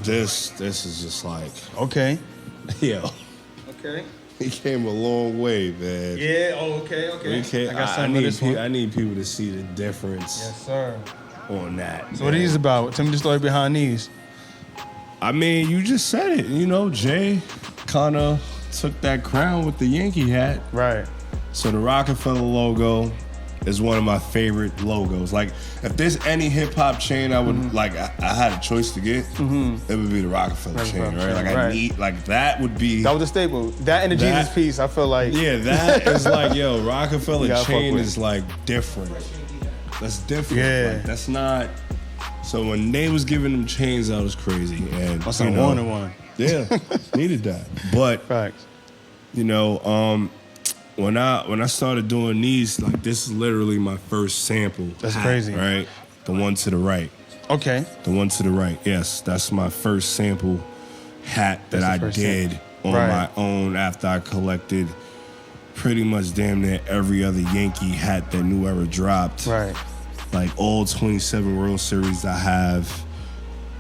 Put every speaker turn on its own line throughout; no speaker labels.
this is just like,
Okay.
yo,
Okay.
he came a long way, man.
Yeah. Oh, okay. Okay.
I need people to see the difference.
Yes, sir.
On that.
So what are these about? Tell me the story behind these.
I mean, you just said it. You know, Jay kind of took that crown with the Yankee hat.
Right.
So the Rockefeller logo is one of my favorite logos. Like, if there's any hip hop chain I would like, I had a choice to get, it would be the Rockefeller chain, right? Like, I need, like, that would be.
That was a staple. That and the Jesus piece, I feel like.
Yeah, that is like, yo, Rockefeller chain is like different. That's different.
Yeah.
Like, that's not. So when they was giving them chains, that was crazy. And
that's a one-on-one.
Yeah, needed that. But
facts.
You know, when I started doing these, like, this is literally my first sample.
That's crazy.
Right? The one to the right.
Okay.
The one to the right. Yes, that's my first sample hat that I did on my own after I collected pretty much damn near every other Yankee hat that New Era dropped.
Right.
Like all 27 World Series I have,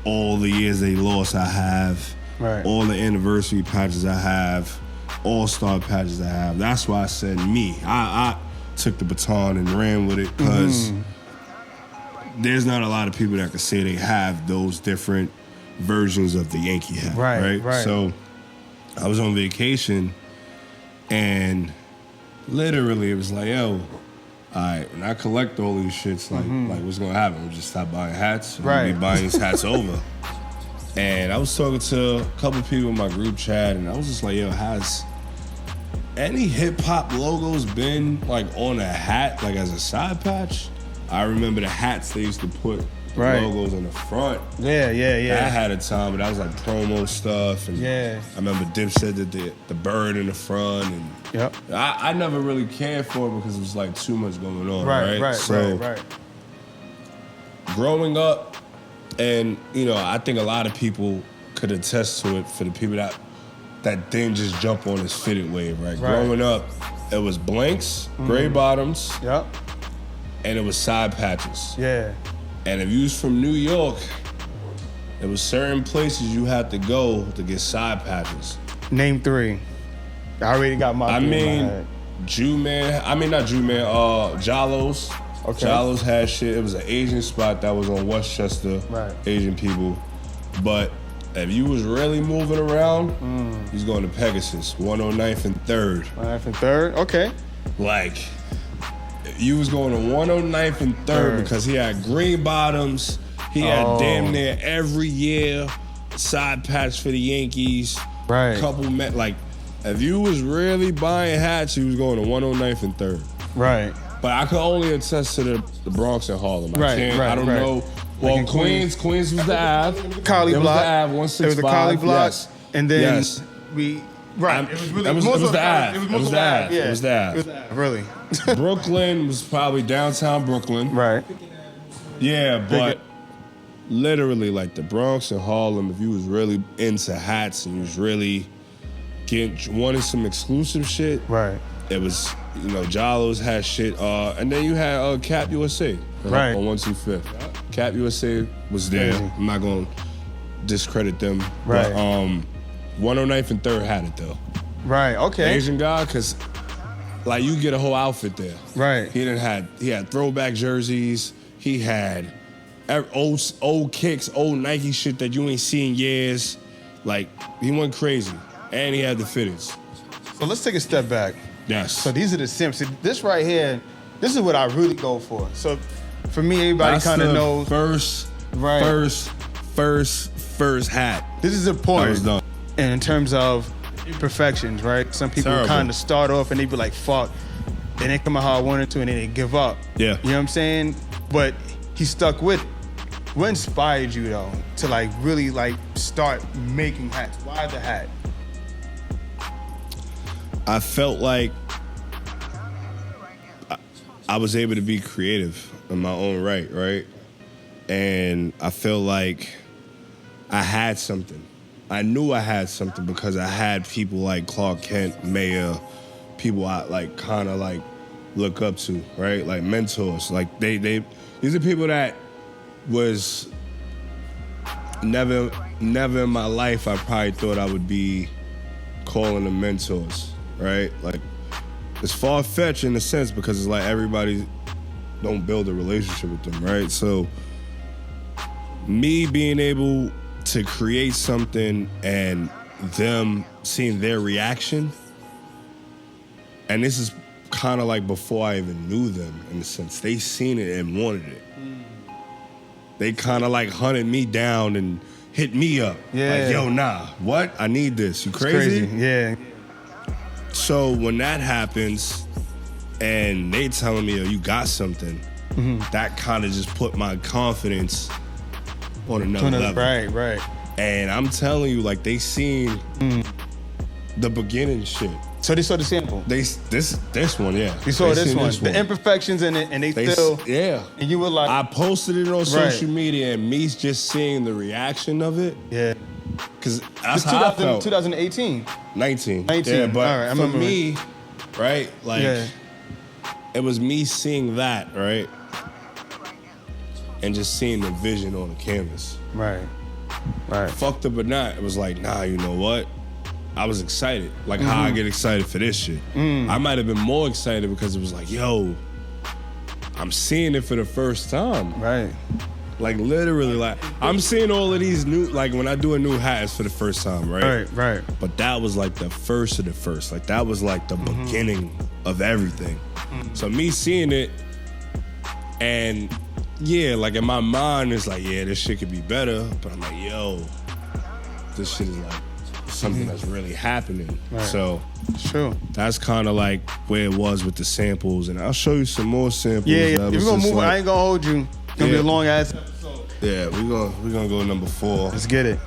all the years they lost I have, all the anniversary patches I have, all-star patches I have. That's why I said me. I took the baton and ran with it because there's not a lot of people that can say they have those different versions of the Yankee hat. Right. So I was on vacation and literally it was like, yo, all right, when I collect all these shits, like what's gonna happen? We'll just stop buying hats. We'll be buying these hats over. And I was talking to a couple people in my group chat, and I was just like, yo, has any hip hop logos been like on a hat, like as a side patch? I remember the hats they used to put the logos on the front.
Yeah.
I had a time, but that was like promo stuff. And I remember Dipset did the bird in the front, and I never really cared for it because it was like too much going on. Right. Growing up, and you know, I think a lot of people could attest to it for the people that didn't just jump on this fitted wave. Right. Growing up, it was blanks, gray bottoms, and it was side patches. Yeah. And if you was from New York, there was certain places you had to go to get side patches.
Name three. I already got my.
Not Jalo's. Okay. Jalo's had shit. It was an Asian spot that was on Westchester. Asian people. But if you was really moving around, he's going to Pegasus, 109th and 3rd.
109th and 3rd? Okay.
Like, you was going to 109th and 3rd because he had green bottoms. He had damn near every year side patch for the Yankees. Couple like, if you was really buying hats, you was going to 109th and 3rd. Right. But I could only attest to the Bronx and Harlem. I don't know. Well, Queens was the Ave.
Collie Block.
Was the Ave, 165.
It was the Collie Block.
Yes.
And then we... Right.
It was the Ave. It was the Ave.
Yeah.
It was the Ave.
Really.
Brooklyn was probably downtown Brooklyn. Right. Yeah, but literally, like the Bronx and Harlem, if you was really into hats and you was really wanted some exclusive shit, it was, you know, Jalo's had shit. And then you had Cap USA on 125th. Cap USA was there. I'm not going to discredit them. But 109th and 3rd had it, though. Right, okay. Asian guy, because, like, you get a whole outfit there. Right. He had throwback jerseys. He had old kicks, old Nike shit that you ain't seen in years. Like, he went crazy. And he had the fitteds.
So let's take a step back.
Yes.
So these are the Sims. This right here, this is what I really go for. So for me, everybody kind of knows.
First hat.
This is important. And in terms of imperfections, right? Some people kind of start off and they be like, fuck. They didn't come out how I wanted to and then they give up. Yeah. You know what I'm saying? But he stuck with it. What inspired you, though, to like really like start making hats? Why the hat?
I felt like I was able to be creative in my own right? And I felt like I had something. I knew I had something because I had people like Clark Kent, Mayer, people I like kind of like look up to, right? Like mentors. Like these are people that was never never in my life I probably thought I would be calling them mentors, right? Like, it's far-fetched in a sense because it's like everybody don't build a relationship with them, right? So me being able to create something and them seeing their reaction, and this is kind of like before I even knew them in a sense. They seen it and wanted it. They kind of like hunted me down and hit me up. Yeah. Like, yo, nah, what? I need this. You crazy?
Yeah.
So when that happens and they telling me, yo, you got something, that kind of just put my confidence on another level.
Right.
And I'm telling you, like, they seen the beginning shit.
So they saw the sample.
This one, yeah.
You saw this one. The imperfections in it, and they still.
Yeah.
And you were like,
I posted it on social media, and me just seeing the reaction of it.
Yeah.
Because that's how I felt.
2018.
19.
Yeah,
but
all right,
for me, right, like, it was me seeing that, right, and just seeing the vision on the canvas.
Right.
Fucked up or not, it was like, nah, you know what? I was excited. Like how I get excited for this shit. I might have been more excited because it was like, yo, I'm seeing it for the first time.
Right.
Like literally, like I'm seeing all of these new, like when I do a new hat, it's for the first time, right?
Right.
But that was like the first of the first. Like that was like the beginning of everything. So me seeing it, and yeah, like in my mind, it's like, yeah, this shit could be better. But I'm like, yo, this shit is like something that's really happening. Right. So
sure,
that's kind of like where it was with the samples, and I'll show you some more samples.
Yeah. If we're gonna move, I ain't gonna hold you. It's gonna be a long ass episode.
Yeah, we're gonna go number 4.
Let's get it.